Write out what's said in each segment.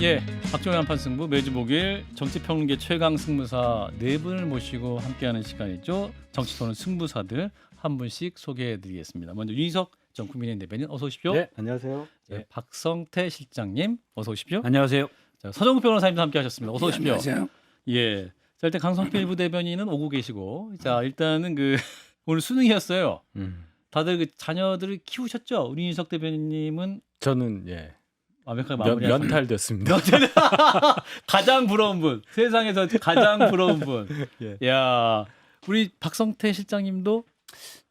예, 박정희 한판 승부 매주 목요일 정치평론계 최강 승부사 네 분을 모시고 함께하는 시간이죠. 정치토론 승부사들 한 분씩 소개해드리겠습니다. 먼저 윤희석 전 국민의힘 대변인 어서 오십시오. 네, 안녕하세요. 네, 박성태 실장님 어서 오십시오. 안녕하세요. 자, 서정국 변호사님도 함께하셨습니다. 어서 오십시오. 안녕하세요. 예, 자 일단 강성필 일부 대변인은 오고 계시고, 자 일단은 그 오늘 수능이었어요. 다들 그 자녀들을 키우셨죠? 우리 윤희석 대변인님은 저는 예 완벽하게 마무리하셨습니다. 면탈됐습니다. 가장 부러운 분, 세상에서 가장 부러운 분. 예. 야, 우리 박성태 실장님도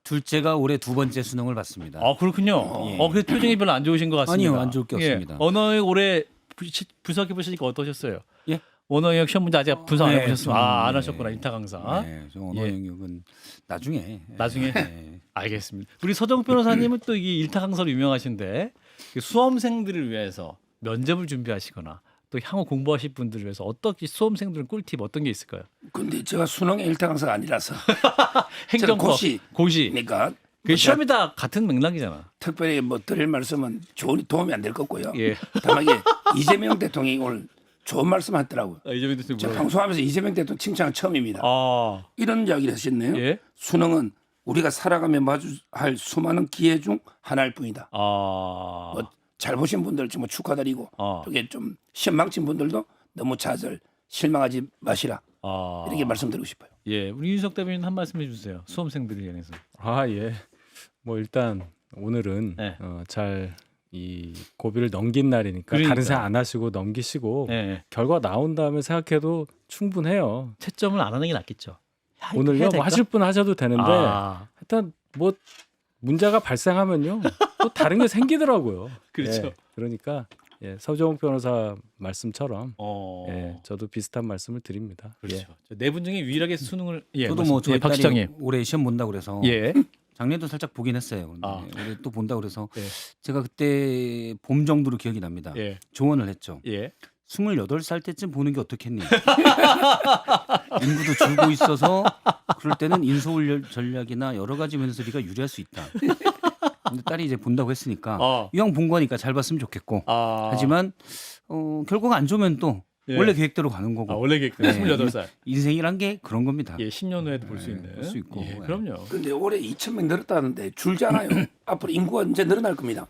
둘째가 올해 두 번째 수능을 봤습니다. 아 그렇군요. 그래서 표정이 별로 안 좋으신 것 같습니다. 아니요, 안 좋을 게 없습니다. 언어역 올해 분석해 보시니까 어떠셨어요? 예? 언어역 시험 문제 아직 분석 안 네, 해보셨어요? 저는, 안 네. 하셨구나 인타 강사. 네, 저 언어 영역은 나중에. 나중에? 네. 알겠습니다. 우리 서정 변호사님은 또 이 일타 강사로 유명하신데 수험생들을 위해서 면접을 준비하시거나 또 향후 공부하실 분들을 위해서 어떻게 수험생들은 꿀팁 어떤 게 있을까요? 근데 제가 수능의 일타 강사가 아니라서 행정법, 고시. 고시. 그러니까 그 시험이 다 같은 맥락이잖아. 특별히 뭐 드릴 말씀은 좋은 도움이 안 될 것 같고요. 예. 다만 이게 이재명 대통령이 오늘 좋은 말씀하셨더라고요. 이재명 대통령 제가 뭐라고? 방송하면서 이재명 대통령 칭찬은 처음입니다. 아, 이런 이야기를 하셨네요. 예. 수능은 우리가 살아가며 마주할 수많은 기회 중 하나일 뿐이다. 아, 잘 보신 분들 정말 축하드리고 아. 그게 좀 시험 망친 분들도 너무 좌절 실망하지 마시라 아. 이렇게 말씀드리고 싶어요. 예, 우리 윤석 대변인 한 말씀 해주세요. 수험생들을 향해서. 아 예. 뭐 일단 오늘은 네. 잘 이 고비를 넘긴 날이니까 그러니까. 다른 생각 안 하시고 넘기시고 예, 예. 결과 나온 다음에 생각해도 충분해요. 채점을 안 하는 게 낫겠죠. 야, 이거 오늘요 해야 뭐 될까? 하실 분 하셔도 되는데 아, 일단 뭐 문제가 발생하면요 또 다른 게 생기더라고요. 그렇죠. 예, 그러니까 서정욱 변호사 말씀처럼 어, 저도 비슷한 말씀을 드립니다. 그렇죠. 네 분 중에 유일하게 수능을 저도 뭐 저희 박 딸이 시장님. 올해 시험 본다 그래서 예. 작년에도 살짝 보긴 했어요. 근데 아. 올해 또 본다 그래서 예. 제가 그때 봄 정도로 기억이 납니다. 예. 조언을 했죠. 예. 28살 때쯤 보는 게 어떻겠니? 인구도 줄고 있어서 그럴 때는 인서울 전략이나 여러 가지 면에서 네가 유리할 수 있다. 근데 딸이 이제 본다고 했으니까 이왕 본 거니까 잘 봤으면 좋겠고 하지만 결과가 안 좋으면 또 예. 원래 계획대로 가는 거고 원래 계획 네. 28살. 인생이란 게 그런 겁니다. 예, 10년 후에도 볼 수 있는. 볼 수 있고. 예, 그럼요. 근데 올해 2,000명 늘었다는데 줄지 않아요. 앞으로 인구가 이제 늘어날 겁니다.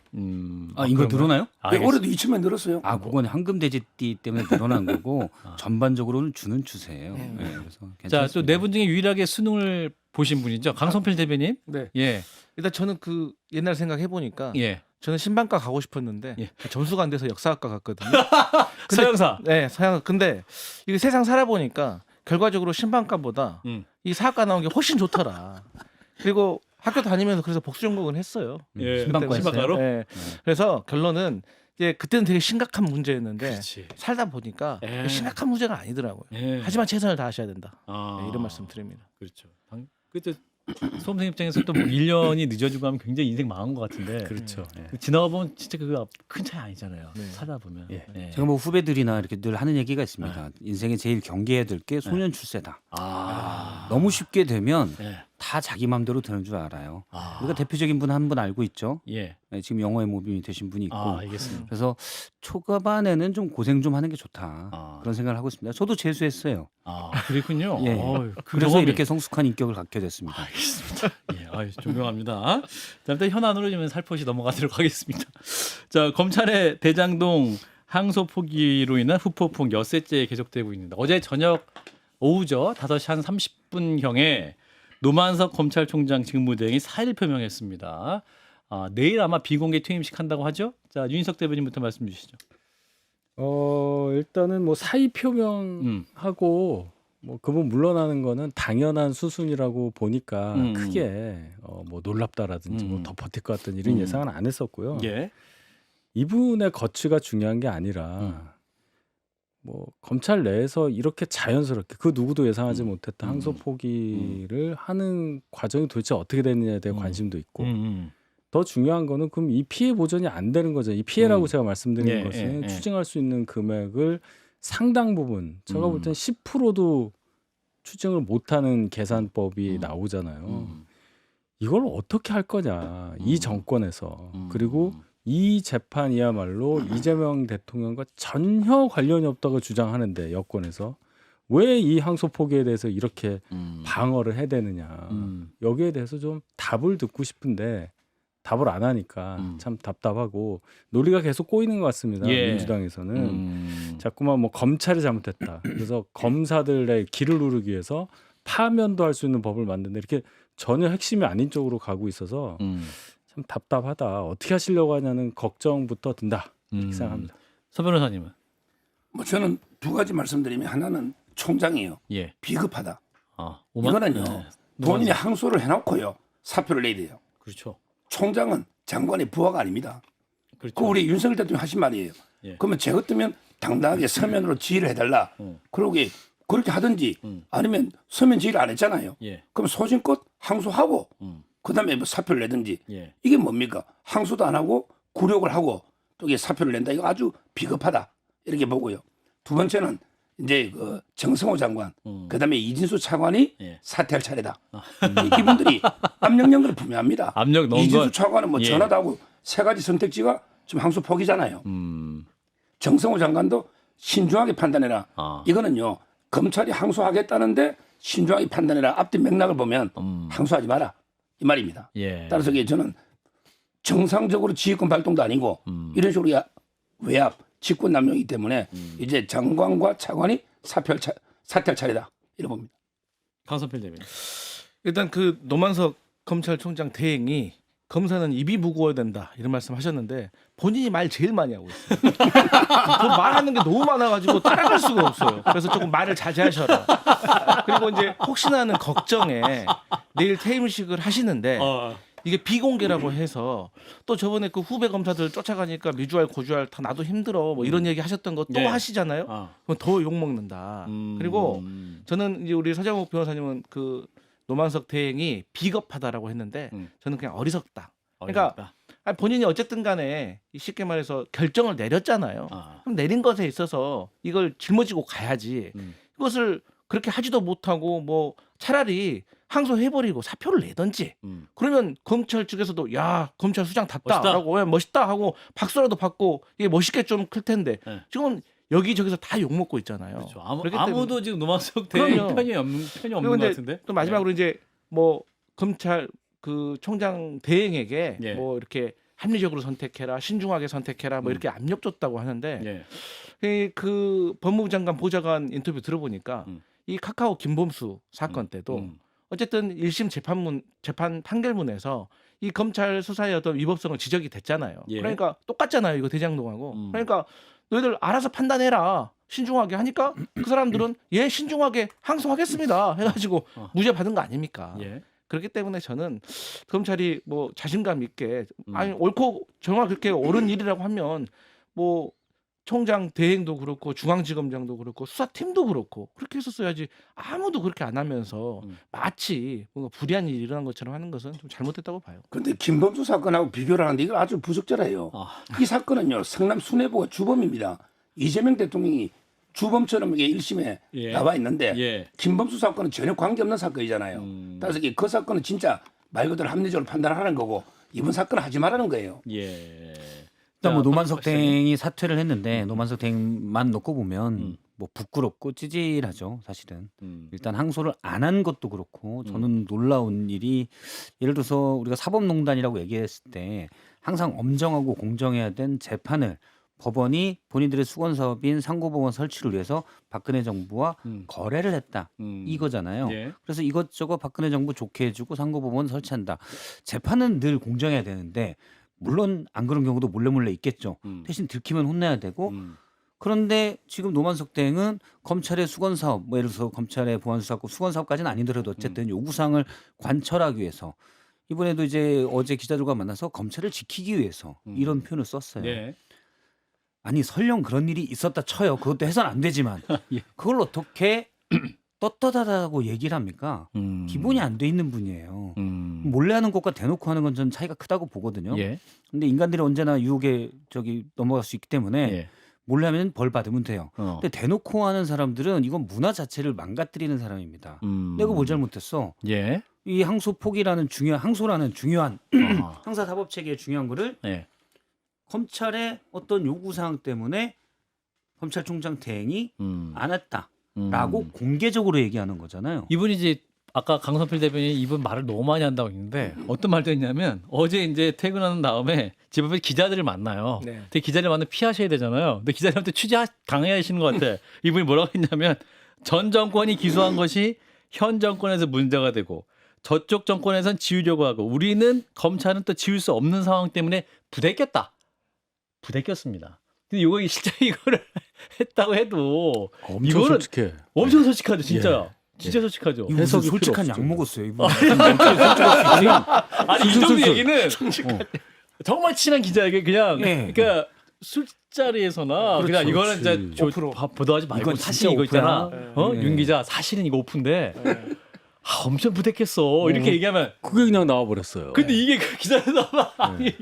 이거 늘어나요? 네, 올해도 2,000명 늘었어요. 그건 황금 돼지띠 때문에 늘어난 거고 전반적으로는 주는 추세예요. 네, 그래서 자, 괜찮습니다. 또 네 분 중에 유일하게 수능을 보신 분이죠. 강성필 대변인. 네. 예. 일단 저는 그 옛날 생각해 보니까 예. 저는 신방과 가고 싶었는데 예. 점수가 안 돼서 역사학과 갔거든요. 서영사. 네, 서양. 근데 이게 세상 살아보니까 결과적으로 신방과보다 이 사학과 나온 게 훨씬 좋더라. 그리고 학교 다니면서 그래서 복수 전공을 했어요. 예. 신방과 했어요? 신방과로? 네. 그래서 결론은 이제 그때는 되게 심각한 문제였는데 그렇지. 살다 보니까 예. 심각한 문제가 아니더라고요. 예. 하지만 최선을 다하셔야 된다. 아. 네, 이런 말씀 드립니다. 그렇죠. 그때 수험생 입장에서 또 뭐 1년이 늦어지고 하면 굉장히 인생 망한 것 같은데. 그렇죠. 예. 지나가 보면 진짜 그거 큰 차이 아니잖아요. 네. 살다 보면. 예. 예. 제가 뭐 후배들이나 이렇게 늘 하는 얘기가 있습니다. 인생에 제일 경계해야 될 게 소년 출세다. 아. 너무 쉽게 되면 예. 다 자기 마음대로 되는 줄 알아요. 아. 우리가 대표적인 분 한 분 알고 있죠. 예. 네, 지금 영어의 모범이 되신 분이 있고. 알겠습니다. 그래서 초반에는 좀 고생 좀 하는 게 좋다. 아. 그런 생각을 하고 있습니다. 저도 재수했어요. 그렇군요. 예. 그 그래서 경험이- 이렇게 성숙한 인격을 갖게 됐습니다. 알겠습니다. 예, 존경합니다. 자, 일단 현안으로 좀 살포시 넘어가도록 하겠습니다. 자, 검찰의 대장동 항소 포기로 인한 후폭풍 엿새째 계속되고 있는데 어제 저녁 오후죠. 5시 한 30분경에 노만석 검찰총장 직무대행이 사의를 표명했습니다. 내일 아마 비공개 퇴임식 한다고 하죠. 자, 윤석 대변인부터 말씀 주시죠. 일단은 뭐 사의 표명하고 뭐 그분 물러나는 거는 당연한 수순이라고 보니까 크게 뭐 놀랍다라든지 뭐 더 버틸 것 같은 이런 예상은 안 했었고요. 예. 이분의 거취가 중요한 게 아니라 뭐 검찰 내에서 이렇게 자연스럽게 그 누구도 예상하지 못했던 항소 포기를 하는 과정이 도대체 어떻게 됐느냐에 대한 관심도 있고 더 중요한 거는 그럼 이 피해 보전이 안 되는 거죠. 이 피해라고 제가 말씀드리는 예, 것은 예. 추징할 수 있는 금액을 상당 부분 제가 볼 땐 10%도 추징을 못하는 계산법이 나오잖아요. 이걸 어떻게 할 거냐 이 정권에서 그리고 이 재판이야말로 이재명 대통령과 전혀 관련이 없다고 주장하는데 여권에서 왜 이 항소 포기에 대해서 이렇게 방어를 해대느냐. 여기에 대해서 좀 답을 듣고 싶은데 답을 안 하니까 참 답답하고 논리가 계속 꼬이는 것 같습니다. 예. 민주당에서는 자꾸만 뭐 검찰이 잘못했다. 그래서 검사들의 길을 누르기 위해서 파면도 할 수 있는 법을 만드는데 이렇게 전혀 핵심이 아닌 쪽으로 가고 있어서 참 답답하다. 어떻게 하시려고 하냐는 걱정부터 든다. 이렇게 생각합니다. 서 변호사님은 뭐 저는 두 가지 말씀드리면 하나는 총장이에요. 예. 비겁하다. 오만- 이거는요. 네. 본인이 항소를 해놓고요. 사표를 내야 돼요. 그렇죠. 총장은 장관의 부하가 아닙니다. 그렇죠. 그 우리 윤석열 대통령 하신 말이에요. 예. 그러면 제 같으면 당당하게 서면으로 지휘를 해달라. 그러게 그렇게 하든지 아니면 서면 지휘를 안 했잖아요. 예. 그럼 소신껏 항소하고 그다음에 뭐 사표를 내든지 예. 이게 뭡니까? 항소도 안 하고 굴욕을 하고 또 이게 사표를 낸다. 이거 아주 비겁하다 이렇게 보고요. 두 번째는 이제 그 정성호 장관, 그다음에 이진수 차관이 예. 사퇴할 차례다. 이분들이 압력연 걸 분명합니다. 압력 넣은 이진수 건 차관은 뭐 예. 전화도 하고 세 가지 선택지가 지금 항소 포기잖아요. 정성호 장관도 신중하게 판단해라. 이거는요 검찰이 항소하겠다는데 신중하게 판단해라. 앞뒤 맥락을 보면 항소하지 마라 이 말입니다. 예. 따라서 이게 저는 정상적으로 지휘권 발동도 아니고 이런 식으로 외압, 직권 남용이기 때문에 이제 장관과 차관이 사퇴할 차례다 이렇게 봅니다. 강선필 대변인. 일단 그 노만석 검찰총장 대행이 검사는 입이 무거워야 된다 이런 말씀하셨는데 본인이 말 제일 많이 하고 있어요. 그 말하는 게 너무 많아가지고 따라갈 수가 없어요. 그래서 조금 말을 자제하셔라. 그리고 이제 혹시나 하는 걱정에 내일 퇴임식을 하시는데 이게 비공개라고 해서 또 저번에 그 후배 검사들 쫓아가니까 미주알 고주알 다 나도 힘들어 뭐 이런 얘기 하셨던 거 또 네. 하시잖아요. 그럼 더 욕 먹는다. 그리고 저는 이제 우리 서장욱 변호사님은 그 노만석 대행이 비겁하다라고 했는데 저는 그냥 어리석다. 그러니까 어렵다. 아니, 본인이 어쨌든 간에 쉽게 말해서 결정을 내렸잖아요. 그럼 내린 것에 있어서 이걸 짊어지고 가야지. 이것을 그렇게 하지도 못하고 뭐 차라리 항소해버리고 사표를 내든지 그러면 검찰 측에서도 야 검찰 수장답다라고 멋있다. 멋있다 하고 박수라도 받고 이게 멋있게 좀 클 텐데 네. 지금 여기저기서 다 욕먹고 있잖아요. 그렇죠. 그렇기 아무도 지금 노만석 대행 그럼요. 편이 없는 그리고 것 이제 같은데. 또 마지막으로 이제 뭐 검찰 그 총장 대행에게 예. 뭐 이렇게 합리적으로 선택해라, 신중하게 선택해라, 뭐 이렇게 압력 줬다고 하는데 그 법무부 장관 보좌관 인터뷰 들어보니까 이 카카오 김범수 사건 때도 어쨌든 1심 재판 판결문에서 이 검찰 수사의 어떤 위법성을 지적이 됐잖아요. 예. 그러니까 똑같잖아요. 이거 대장동하고. 그러니까 너희들 알아서 판단해라. 신중하게 하니까 그 사람들은 예 신중하게 항소하겠습니다 해가지고 무죄 받은 거 아닙니까? 예. 그렇기 때문에 저는 검찰이 뭐 자신감 있게 아니 옳고 정말 그렇게 옳은 일이라고 하면 뭐 총장 대행도 그렇고 중앙지검장도 그렇고 수사팀도 그렇고 그렇게 했었어야지 아무도 그렇게 안 하면서 마치 뭔가 불리한 일이 일어난 것처럼 하는 것은 좀 잘못됐다고 봐요. 그런데 김범수 사건하고 비교를 하는데 이거 아주 부적절해요. 이 사건은요 성남 수뇌부가 주범입니다. 이재명 대통령이 주범처럼 이게 1심에 예. 나와 있는데 예. 김범수 사건은 전혀 관계없는 사건이잖아요. 따라서 그 사건은 진짜 말 그대로 합리적으로 판단하는 거고 이번 사건은 하지 말라는 거예요. 예. 일단 뭐 자, 노만석 박사님. 대행이 사퇴를 했는데 노만석 대행만 놓고 보면 뭐 부끄럽고 찌질하죠 사실은. 일단 항소를 안 한 것도 그렇고 저는 놀라운 일이 예를 들어서 우리가 사법농단이라고 얘기했을 때 항상 엄정하고 공정해야 된 재판을 법원이 본인들의 수건 사업인 상고법원 설치를 위해서 박근혜 정부와 거래를 했다 이거잖아요. 예. 그래서 이것저것 박근혜 정부 좋게 해주고 상고법원 설치한다. 재판은 늘 공정해야 되는데 물론 안 그런 경우도 몰래 있겠죠. 대신 들키면 혼내야 되고 그런데 지금 노만석 대행은 검찰의 수건 사업, 뭐 예를 들어서 검찰의 보안수사권 수건 사업까지는 아니더라도 어쨌든 요구사항을 관철하기 위해서 이번에도 이제 어제 기자들과 만나서 검찰을 지키기 위해서 이런 표현을 썼어요. 예. 아니 설령 그런 일이 있었다 쳐요. 그것도 해서는 안 되지만 예. 그걸 어떻게 떳떳하다고 얘기를 합니까? 기본이 안 돼 있는 분이에요. 몰래 하는 것과 대놓고 하는 건 저는 차이가 크다고 보거든요. 예. 근데 인간들이 언제나 유혹에 넘어갈 수 있기 때문에 예. 몰래 하면 벌 받으면 돼요. 어. 근데 대놓고 하는 사람들은 이건 문화 자체를 망가뜨리는 사람입니다. 내가 뭘 잘못했어? 예. 이 항소 포기라는 항소라는 중요한 아. 형사 사법 체계의 중요한 거를 예. 검찰의 어떤 요구 사항 때문에 검찰총장 대행이 안 했다라고 공개적으로 얘기하는 거잖아요. 이분이 이제 아까 강성필 대변인이 이분 말을 너무 많이 한다고 했는데 어떤 말도 했냐면 어제 이제 퇴근하는 다음에 집 앞에 기자들을 만나요. 네. 근데 기자들 만나면 피하셔야 되잖아요. 근데 기자들한테 취재 강요하시는 것 같아. 이분이 뭐라고 했냐면 전 정권이 기소한 것이 현 정권에서 문제가 되고 저쪽 정권에선 지우려고 하고 우리는 검찰은 또 지울 수 없는 상황 때문에 부대꼈다. 부대꼈습니다. 근데 이거 실제 이거를 했다고 해도 엄청 이거는 솔직해. 엄청 솔직하죠, 진짜. 예. 진짜 솔직하죠. 이거 무슨 해석이 솔직한 필요 약 없죠. 먹었어요. 이분. 아니 이 정도 술술. 얘기는 정말 친한 기자에게 그냥 예. 그러니까 술자리에서나 그렇죠, 그냥 이거는 이제 그렇지. 저 오프로. 보도하지 말고 이건 사실 진짜 이거 있잖아. 오프야. 윤 예. 기자 사실은 이거 오픈데 엄청 부대꼈어. 이렇게 얘기하면 그게 그냥 나와버렸어요. 근데 이게 그 기자에서 아니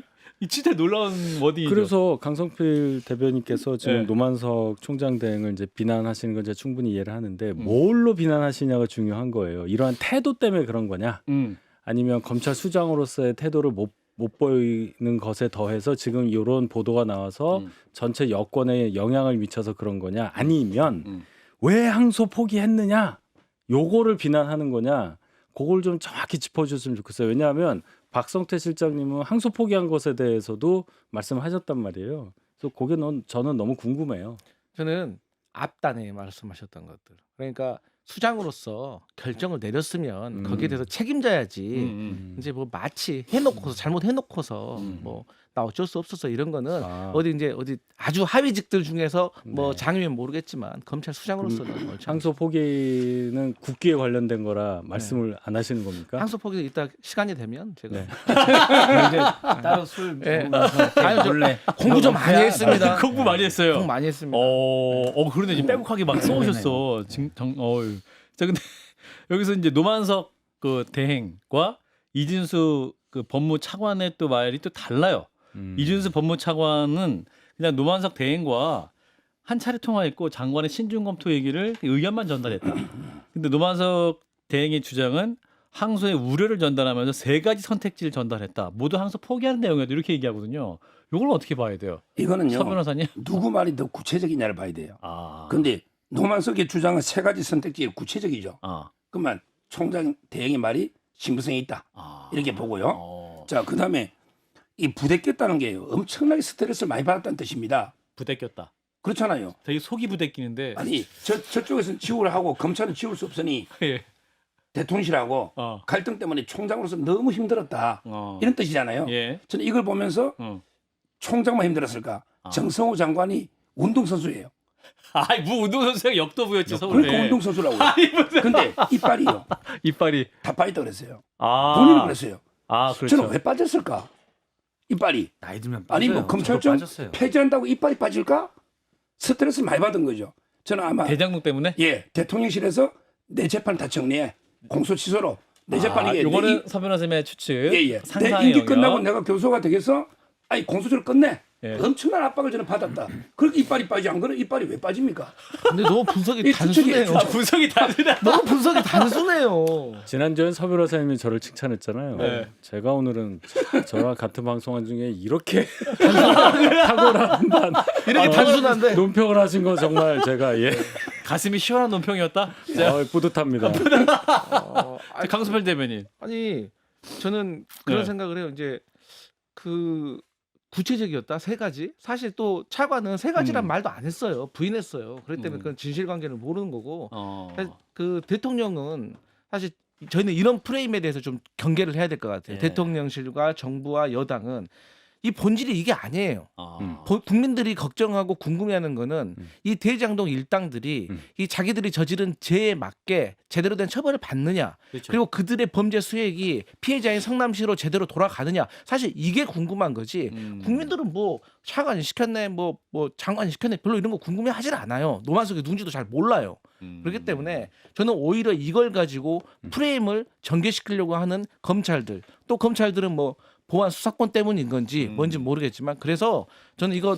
이 진짜 놀라운 워딩이죠. 그래서 강성필 대변인께서 지금 네. 노만석 총장 대행을 이제 비난하시는 건 제가 충분히 이해를 하는데 뭘로 비난하시냐가 중요한 거예요. 이러한 태도 때문에 그런 거냐? 아니면 검찰 수장으로서의 태도를 못 보이는 것에 더해서 지금 이런 보도가 나와서 전체 여권에 영향을 미쳐서 그런 거냐? 아니면 왜 항소 포기했느냐? 요거를 비난하는 거냐? 그걸 좀 정확히 짚어주셨으면 좋겠어요. 왜냐하면 박성태 실장님은 항소 포기한 것에 대해서도 말씀하셨단 말이에요. 그래서 그게 저는 너무 궁금해요. 저는 앞단에 말씀하셨던 것들. 그러니까 수장으로서 결정을 내렸으면 거기에 대해서 책임져야지. 이제 뭐 마치 해놓고서 잘못해놓고서 뭐 나 어쩔 수 없어서 이런 거는 어디 아주 하위직들 중에서 뭐 장이면 모르겠지만 검찰 수장으로서는 옳지 항소 포기는 국기에 관련된 거라 말씀을 안 하시는 겁니까? 항소 포기 이따 시간이 되면 제가 네. 이제 따로 술 예. 먹으면서 아유, 저 몰래 공부 좀 많이 했습니다. 공부 많이 했어요. 공부 많이 했습니다. 그런데 지금 빼곡하게 막 써오셨어. 자, 근데 여기서 이제 노만석 그 대행과 이진수 그 법무차관의 또 말이 또 달라요. 이준수 법무차관은 그냥 노만석 대행과 한 차례 통화했고 장관의 신중 검토 얘기를 의견만 전달했다. 근데 노만석 대행의 주장은 항소의 우려를 전달하면서 3가지 선택지를 전달했다. 모두 항소 포기하는 내용이다. 이렇게 얘기하거든요. 이걸 어떻게 봐야 돼요? 이거는요. 서 변호사님? 누구 말이 더 구체적이냐를 봐야 돼요. 아. 근데 노만석의 주장은 3가지 선택지가 구체적이죠. 그러면 총장 대행의 말이 신빙성이 있다. 이렇게 보고요. 자, 그다음에 이 부대꼈다는 게 엄청나게 스트레스를 많이 받았다는 뜻입니다. 부대꼈다. 그렇잖아요. 되게 속이 부대끼는데. 아니 저쪽에서는 지우를 하고 검찰은 지울 수 없으니 예. 대통령실하고 갈등 때문에 총장으로서 너무 힘들었다. 이런 뜻이잖아요. 예. 저는 이걸 보면서 총장만 힘들었을까? 정성호 장관이 운동선수예요. 아이 뭐 운동선수가 역도부였지 서울에. 그러니까 운동선수라고요. 근데 이빨이요. 이빨이 다 빠졌다 그랬어요. 아. 본인은 그랬어요. 아 그렇죠. 저는 왜 빠졌을까? 이빨이. 나이 들면 빠져요. 아니 뭐 검찰청 빠졌어요. 폐지한다고 이빨이 빠질까? 스트레스 많이 받은 거죠. 저는 아마 대장동 때문에? 예 대통령실에서 내 재판 다 정리해 공소 취소로 내 재판 이게 요거는 서 변호사님의 추측. 예예 내 상상의 임기 영역. 끝나고 내가 교수가 되겠어? 아니 공소시효를 끝내. 예. 엄청난 압박을 저는 받았다. 그렇게 이빨이 빠지지 안 그러면 이빨이 왜 빠집니까? 근데 너무 분석이 이 단순해요. 추측이에요, 추측. 분석이 다르다. 너무 분석이 단순해요. 지난주엔 서 변호사님이 저를 칭찬했잖아요. 네. 제가 오늘은 저랑 같은 방송한 중에 이렇게 탁월한 이렇게 단순한데 논평을 하신 거 정말 제가 가슴이 시원한 논평이었다. 뿌듯합니다. 강수필 대변인. 아니 저는 그런 네. 생각을 해요. 이제 그 구체적이었다 3가지. 사실 또 차관은 3가지란 말도 안 했어요. 부인했어요. 그렇기 때문에 그건 진실관계를 모르는 거고. 그 대통령은 사실 저희는 이런 프레임에 대해서 좀 경계를 해야 될 것 같아요. 예. 대통령실과 정부와 여당은 이 본질이 이게 아니에요. 아. 국민들이 걱정하고 궁금해하는 거는 이 대장동 일당들이 이 자기들이 저지른 죄에 맞게 제대로 된 처벌을 받느냐, 그렇죠. 그리고 그들의 범죄 수액이 피해자인 성남시로 제대로 돌아가느냐, 사실 이게 궁금한 거지. 국민들은 뭐 차관이 시켰네, 뭐 장관이 시켰네, 별로 이런 거 궁금해하질 않아요. 노만석이 누군지도 잘 몰라요. 그렇기 때문에 저는 오히려 이걸 가지고 프레임을 전개시키려고 하는 검찰들, 또 검찰들은 뭐 보안 수사권 때문인 건지 뭔지 모르겠지만, 그래서 저는 이거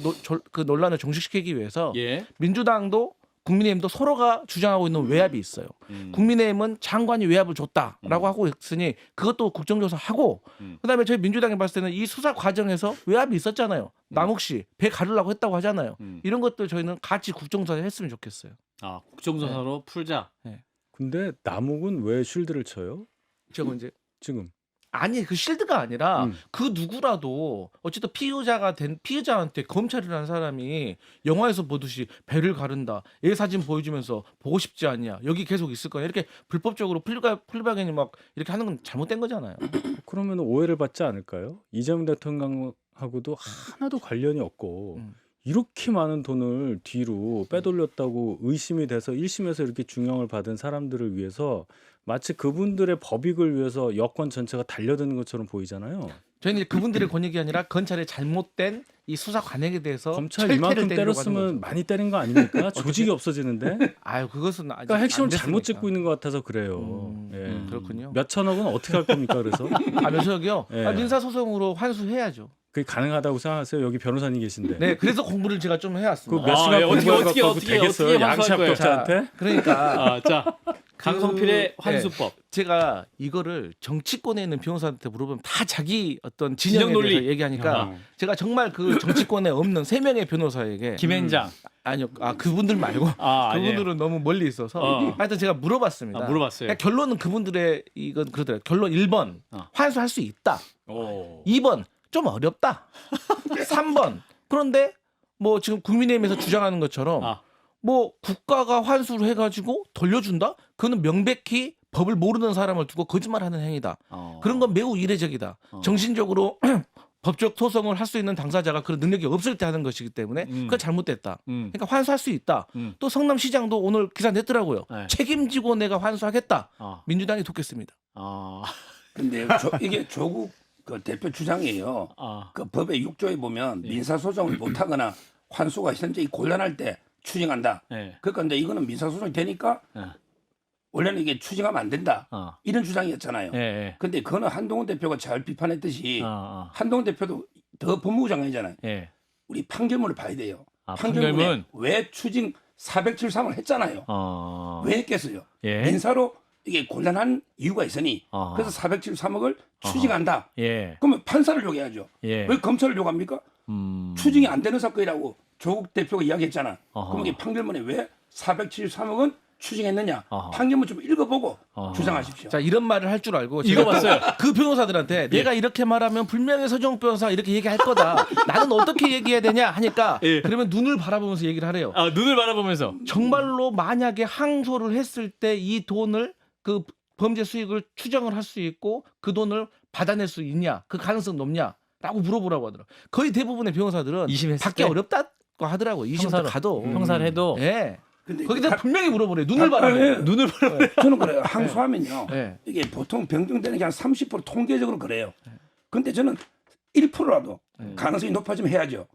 그 논란을 종식시키기 위해서 예. 민주당도 국민의힘도 서로가 주장하고 있는 외압이 있어요. 국민의힘은 장관이 외압을 줬다라고 하고 있으니 그것도 국정조사하고 그다음에 저희 민주당이 봤을 때는 이 수사 과정에서 외압이 있었잖아요. 남욱 씨 배 가르려고 했다고 하잖아요. 이런 것들 저희는 같이 국정조사 했으면 좋겠어요. 아, 국정조사로 풀자. 근데 남욱은 왜 쉴드를 쳐요? 저거 이제 지금. 아니 그 실드가 아니라 그 누구라도 어쨌든 피의자가 된 피의자한테 검찰이라는 사람이 영화에서 보듯이 배를 가른다, 애 사진 보여주면서 보고 싶지 않냐, 여기 계속 있을 거냐 이렇게 불법적으로 플리바겐이 막 이렇게 하는 건 잘못된 거잖아요. 그러면 오해를 받지 않을까요? 이재명 대통령하고도 하나도 관련이 없고 이렇게 많은 돈을 뒤로 빼돌렸다고 의심이 돼서 1심에서 이렇게 중형을 받은 사람들을 위해서 마치 그분들의 법익을 위해서 여권 전체가 달려드는 것처럼 보이잖아요. 저희는 이제 그분들의 권익이 아니라 검찰의 잘못된 이 수사 관행에 대해서 검찰 철퇴를 이만큼 때리려고 하는 때렸으면 거죠. 많이 때린 거 아닙니까? 조직이 없어지는데. 아유 그것은 아직 그러니까 핵심을 안 됐으니까. 잘못 짚고 있는 것 같아서 그래요. 예. 그렇군요. 몇 천억은 어떻게 할 겁니까? 그래서 면석이요. 예. 민사 소송으로 환수해야죠. 그게 가능하다고 생각하세요? 여기 변호사님 계신데. 네, 그래서 공부를 제가 좀 해왔습니다. 그 몇 시간 예, 어떻게, 공부해갖고 어떻게 되겠어요? 환수할 양시 거예요? 합격자한테? 그러니까 아, 자, 강성필의 환수법. 제가 이거를 정치권에 있는 변호사한테 물어보면 다 자기 어떤 진영에 진영 논리. 대해서 얘기하니까 제가 정말 그 정치권에 없는 3명의 변호사에게 김앤장. 아니요, 그분들 말고 아니에요. 그분들은 너무 멀리 있어서 하여튼 제가 물어봤습니다. 물어봤어요. 그러니까 결론은 그분들의 이건 그러더라고요. 결론 1번 환수할 수 있다. 오. 2번 좀 어렵다. 3번 그런데 뭐 지금 국민의힘에서 주장하는 것처럼 뭐 국가가 환수를 해가지고 돌려준다? 그거는 명백히 법을 모르는 사람을 두고 거짓말하는 행위다. 그런 건 매우 이례적이다. 정신적으로 법적 소송을 할 수 있는 당사자가 그런 능력이 없을 때 하는 것이기 때문에 그건 잘못됐다. 그러니까 환수할 수 있다. 또 성남시장도 오늘 기사 냈더라고요. 네. 책임지고 내가 환수하겠다. 민주당이 돕겠습니다. 근데 이게 조국 그 대표 주장이에요. 그 법의 6조에 보면 민사소송을 못하거나 환수가 현재 곤란할 때 추징한다. 네. 그러니까 이제 이거는 민사소송이 되니까 원래는 이게 추징하면 안 된다. 이런 주장이었잖아요. 예. 근데 그거는 한동훈 대표가 잘 비판했듯이 아. 한동훈 대표도 더 법무부 장관이잖아요. 예. 우리 판결문을 봐야 돼요. 판결문. 판결문에 왜 추징 473을 했잖아요. 왜 했겠어요? 예. 민사로 이게 곤란한 이유가 있으니 그래서 473억을 추징한다. 예. 그러면 판사를 요구해야죠. 예. 왜 검찰을 요구합니까? 추징이 안 되는 사건이라고 조국 대표가 이야기했잖아. 그럼 이게 판결문에 왜 473억은 추징했느냐? 판결문 좀 읽어보고 주장하십시오. 자 이런 말을 할 줄 알고 읽어봤어요. 그 변호사들한테 내가 이렇게 말하면 분명히 서정욱 변호사 이렇게 얘기할 거다. 나는 어떻게 얘기해야 되냐 하니까 그러면 눈을 바라보면서 얘기를 하래요. 눈을 바라보면서. 정말로 만약에 항소를 했을 때 이 돈을 그 범죄 수익을 추정을 할 수 있고 그 돈을 받아낼 수 있냐? 그 가능성 높냐?라고 물어보라고 하더라고. 거의 대부분의 변호사들은 2심 했을 받기 때? 어렵다고 하더라고. 2심 가도. 형사를 해도. 예. 근데 거기다 분명히 물어보래. 눈을 바라보래. 눈을 바라보래. 저는 그래요. 항소하면요. 네. 이게 보통 변경되는 게 한 30% 통계적으로 그래요. 근데 저는 1%라도 가능성이 높아지면 해야죠.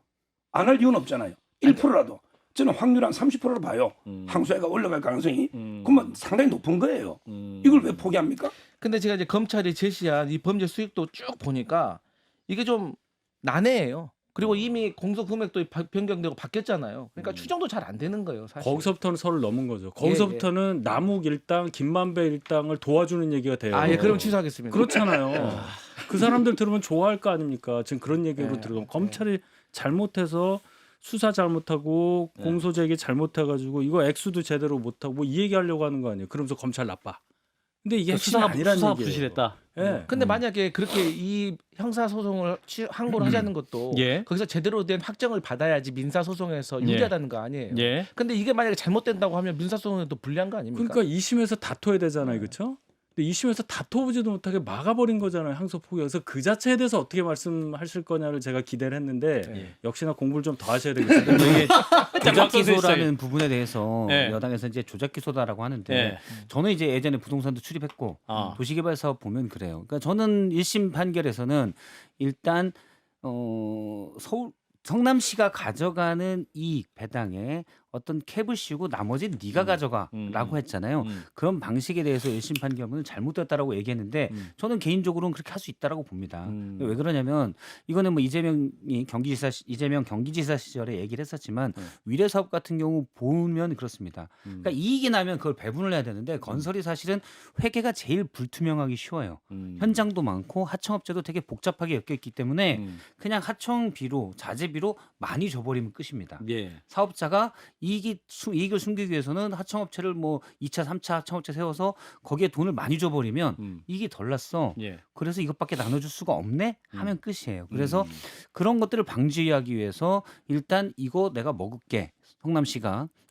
안 할 이유는 없잖아요. 1%라도. 저는 확률 한 30%로 봐요. 항소해가 올라갈 가능성이. 그러면 상당히 높은 거예요. 이걸 왜 포기합니까? 근데 제가 이제 검찰이 제시한 이 범죄 수익도 쭉 보니까 이게 좀 난해해요. 그리고 이미 공소 금액도 변경되고 바뀌었잖아요. 그러니까 추정도 잘 안 되는 거예요. 사실. 거기서부터는 선을 넘은 거죠. 거기서부터는 남욱 일당, 김만배 일당을 도와주는 얘기가 돼요. 그럼 취소하겠습니다. 그렇잖아요. 그 사람들 들으면 좋아할 거 아닙니까? 지금 그런 얘기로 들으면 검찰이 잘못해서 수사 잘못하고 공소 제기 잘못해가지고 이거 액수도 제대로 못하고 뭐 이 얘기하려고 하는 거 아니에요? 그러면서 검찰 나빠. 근데 이게 핵심이 아니라는 수사가 얘기예요. 부실했다. 예. 근데 만약에 그렇게 이 형사 소송을 항고를 하자는 것도 예. 거기서 제대로 된 확정을 받아야지 민사 소송에서 유리하다는 거 아니에요. 예. 근데 이게 만약에 잘못된다고 하면 민사 소송에도 불리한 거 아닙니까? 그러니까 2심에서 다퉈야 되잖아요, 그렇죠? 근데 2심에서 다퉈보지도 못하게 막아버린 거잖아요, 항소 포기. 그래서 그 자체에 대해서 어떻게 말씀하실 거냐를 제가 기대를 했는데 역시나 공부를 좀 더 하셔야 되겠어요. 이게 조작 써져 있어요. 기소라는 부분에 대해서 네. 여당에서 이제 조작 기소다라고 하는데 네. 저는 이제 예전에 부동산도 출입했고 도시개발사업 보면 그래요. 그러니까 저는 1심 판결에서는 일단 성남시가 가져가는 이익 배당에 어떤 캡을 씌우고 나머지는 네가 가져가라고 했잖아요. 그런 방식에 대해서 1심 판결문은 잘못됐다라고 얘기했는데 저는 개인적으로는 그렇게 할 수 있다라고 봅니다. 왜 그러냐면 이거는 뭐 이재명 경기지사 시절에 얘기를 했었지만 위례 사업 같은 경우 보면 그렇습니다. 그러니까 이익이 나면 그걸 배분을 해야 되는데 건설이 사실은 회계가 제일 불투명하기 쉬워요. 현장도 많고 하청업체도 되게 복잡하게 엮여 있기 때문에 그냥 하청비로 자재비로 많이 줘버리면 끝입니다. 예. 사업자가 이익을 숨기기 위해서는 하청업체를 뭐 2차, 3차 하청업체 세워서 거기에 돈을 많이 줘버리면 이익이 덜 났어. 예. 그래서 이것밖에 나눠줄 수가 없네 하면 끝이에요. 그래서 그런 것들을 방지하기 위해서 일단 이거 내가 먹을게.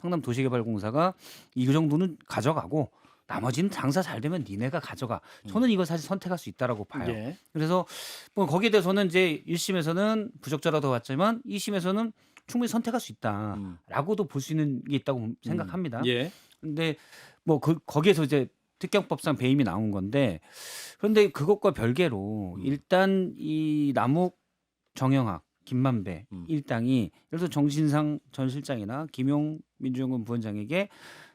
성남도시개발공사가 이 정도는 가져가고 나머지는 장사 잘 되면 니네가 가져가. 저는 이걸 사실 선택할 수 있다라고 봐요. 예. 그래서 뭐 거기에 대해서는 이제 1심에서는 부적절하다고 봤지만 2심에서는 충분히 선택할 수 있다라고도 볼 수 있는 게 있다고 생각합니다. 예. 근데 뭐 거기에서 이제 특경법상 배임이 나온 건데 그런데 그것과 별개로 일단 이 남욱 정영학 김만배 일당이 예를 들어 정신상 전 실장이나 김용 민주연구원 부원장에게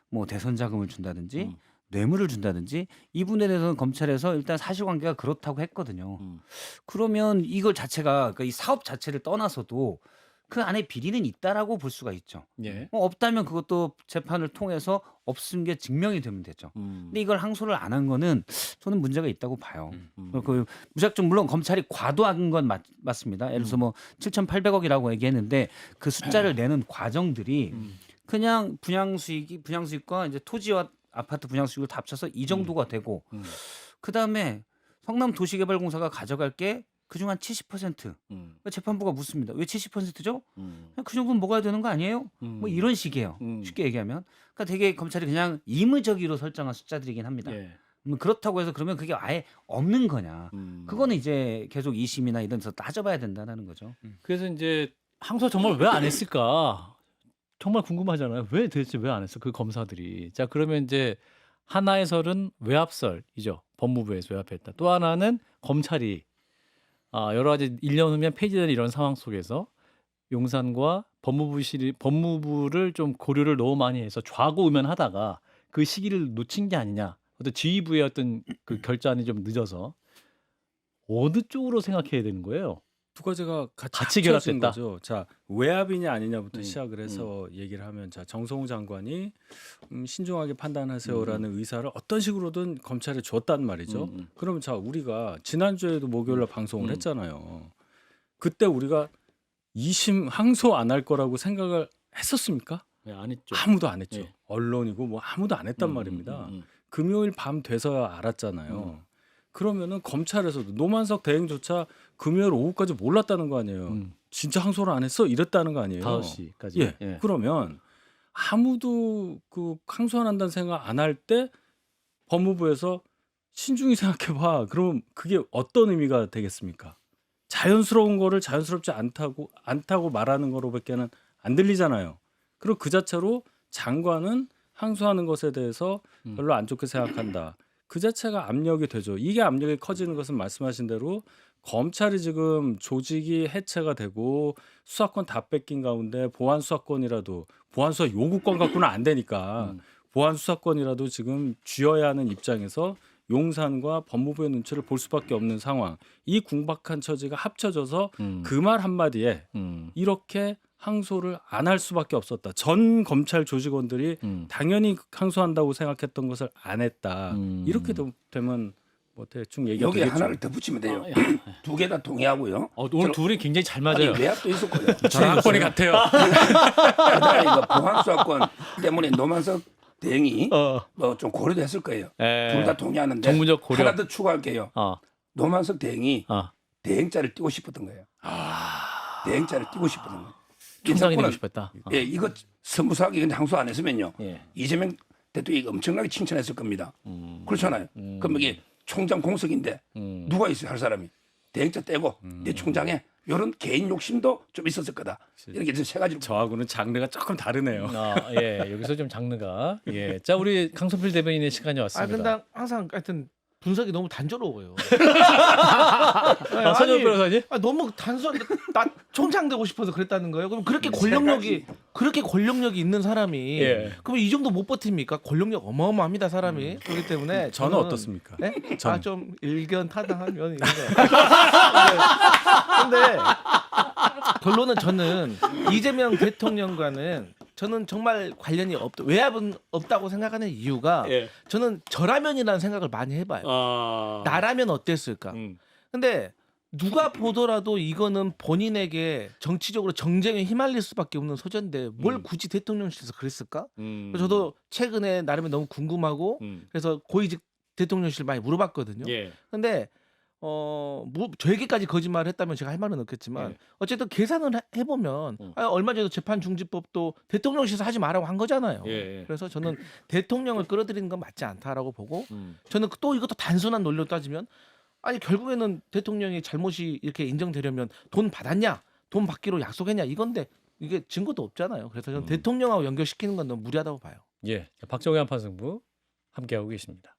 뭐 대선 자금을 준다든지 뇌물을 준다든지 이분에 대해서는 검찰에서 일단 사실관계가 그렇다고 했거든요. 그러면 이걸 자체가 그러니까 이 사업 자체를 떠나서도 그 안에 비리는 있다라고 볼 수가 있죠. 예. 없다면 그것도 재판을 통해서 없은 게 증명이 되면 되죠. 근데 이걸 항소를 안 한 거는 저는 문제가 있다고 봐요. 그 무작정 물론 검찰이 과도한 건 맞습니다. 예를 들어서 뭐 7,800억이라고 얘기했는데 그 숫자를 내는 과정들이 그냥 분양수익과 이제 토지와 아파트 분양수익을 다 합쳐서 이 정도가 되고 그다음에 성남도시개발공사가 가져갈 게 그중 한 70%. 재판부가 묻습니다. 왜 70%죠? 그 정도는 먹어야 되는 거 아니에요? 뭐 이런 식이에요. 쉽게 얘기하면. 그러니까 되게 검찰이 그냥 임의적으로 설정한 숫자들이긴 합니다. 예. 그렇다고 해서 그러면 그게 아예 없는 거냐. 그거는 이제 계속 2심이나 이런 데서 따져봐야 된다는 거죠. 그래서 이제 항소 정말 왜 안 했을까? 정말 궁금하잖아요. 왜 도대체 왜 안 했어? 그 검사들이. 자, 그러면 이제 하나의 설은 외압설이죠. 법무부에서 외압했다. 또 하나는 검찰이 여러 가지 1년 후면 폐지되는 이런 상황 속에서 용산과 법무부를 좀 고려를 너무 많이 해서 좌고우면하다가 그 시기를 놓친 게 아니냐. 어떤 지휘부의 어떤 그 결단이 좀 늦어서 어느 쪽으로 생각해야 되는 거예요? 두 가지가 같이 합쳐진 결합됐다. 거죠. 자, 외압이냐 아니냐부터 시작을 해서 얘기를 하면 자, 정성호 장관이 신중하게 판단하세요라는 의사를 어떤 식으로든 검찰에 줬단 말이죠. 그러면 자, 우리가 지난주에도 목요일날 방송을 했잖아요. 그때 우리가 2심 항소 안 할 거라고 생각을 했었습니까? 네, 안 했죠. 아무도 안 했죠. 예. 언론이고 뭐 아무도 안 했단 말입니다. 금요일 밤 돼서야 알았잖아요. 그러면은 검찰에서도 노만석 대행조차 금요일 오후까지 몰랐다는 거 아니에요. 진짜 항소를 안 했어? 이랬다는 거 아니에요. 5시까지. 예. 그러면 아무도 그 항소 안 한다는 생각 안 할 때 법무부에서 신중히 생각해봐. 그럼 그게 어떤 의미가 되겠습니까? 자연스러운 거를 자연스럽지 않다고 말하는 거로밖에는 안 들리잖아요. 그리고 그 자체로 장관은 항소하는 것에 대해서 별로 안 좋게 생각한다. 그 자체가 압력이 되죠. 이게 압력이 커지는 것은 말씀하신 대로 검찰이 지금 조직이 해체가 되고 수사권 다 뺏긴 가운데 보안 수사권이라도 보안 수사 요구권 갖고는 안 되니까 보안 수사권이라도 지금 쥐어야 하는 입장에서 용산과 법무부의 눈치를 볼 수밖에 없는 상황. 이 궁박한 처지가 합쳐져서 그 말 한마디에 이렇게 항소를 안 할 수밖에 없었다. 전 검찰 조직원들이 당연히 항소한다고 생각했던 것을 안 했다. 이렇게 되면 뭐 대충 얘기가 여기 되겠죠. 하나를 더 붙이면 돼요. 두 개 다 동의하고요. 오늘 둘이 굉장히 잘 맞아요. 아니, 외압도 있었고요. 정권이 같아요. 그다음에 이거 보안 수사권 때문에 노만석 대행이 뭐 좀 고려도 했을 거예요. 둘 다 동의하는데 정무적 고려. 하나 더 추가할게요. 노만석 대행이 대행자를 띄고 싶었던 거예요. 대행자를 띄고 싶었던 거예요. 총장이 되고 싶었다. 예, 이거 선무사하기 근데 항소 안 했으면요. 예. 이재명 대통령이 엄청나게 칭찬했을 겁니다. 그렇잖아요. 그럼 이게 총장 공석인데 누가 있어요 할 사람이 대행자 떼고 내 총장에 이런 개인 욕심도 좀 있었을 거다. 이렇게 세 가지로. 저하고는 장르가 조금 다르네요. 예, 여기서 좀 장르가. 예, 자 우리 강선필 대변인의 시간이 왔습니다. 근데 항상 하여튼 분석이 너무 단조로워요. 서정훈 변호사님? 너무 단순. 나 총장 되고 싶어서 그랬다는 거예요. 그럼 그렇게 권력력이 있는 사람이 예. 그럼 이 정도 못 버팁니까? 권력력 어마어마합니다 사람이. 그렇기 때문에 저는 어떻습니까? 네? 저는. 좀 일견 타당한 면이 있는데. 근데 결론은 저는 이재명 대통령과는 저는 정말 관련이 외압은 없다고 생각하는 이유가 예. 저는 저라면이라는 생각을 많이 해봐요. 나라면 어땠을까? 근데 누가 보더라도 이거는 본인에게 정치적으로 정쟁에 휘말릴 수밖에 없는 소재인데 뭘 굳이 대통령실에서 그랬을까? 그래서 저도 최근에 나름에 너무 궁금하고 그래서 고위직 대통령실 많이 물어봤거든요. 예. 근데 저에게까지 거짓말을 했다면 제가 할 말은 없겠지만 어쨌든 계산을 해보면 얼마 전에 재판중지법도 대통령실에서 하지 말라고 한 거잖아요. 예. 그래서 저는 대통령을 끌어들이는 건 맞지 않다라고 보고 저는 또 이것도 단순한 논리로 따지면 아니 결국에는 대통령이 잘못이 이렇게 인정되려면 돈 받았냐, 돈 받기로 약속했냐 이건데 이게 증거도 없잖아요. 그래서 저는 대통령하고 연결시키는 건 너무 무리하다고 봐요. 예. 박정희 한판 승부 함께하고 계십니다.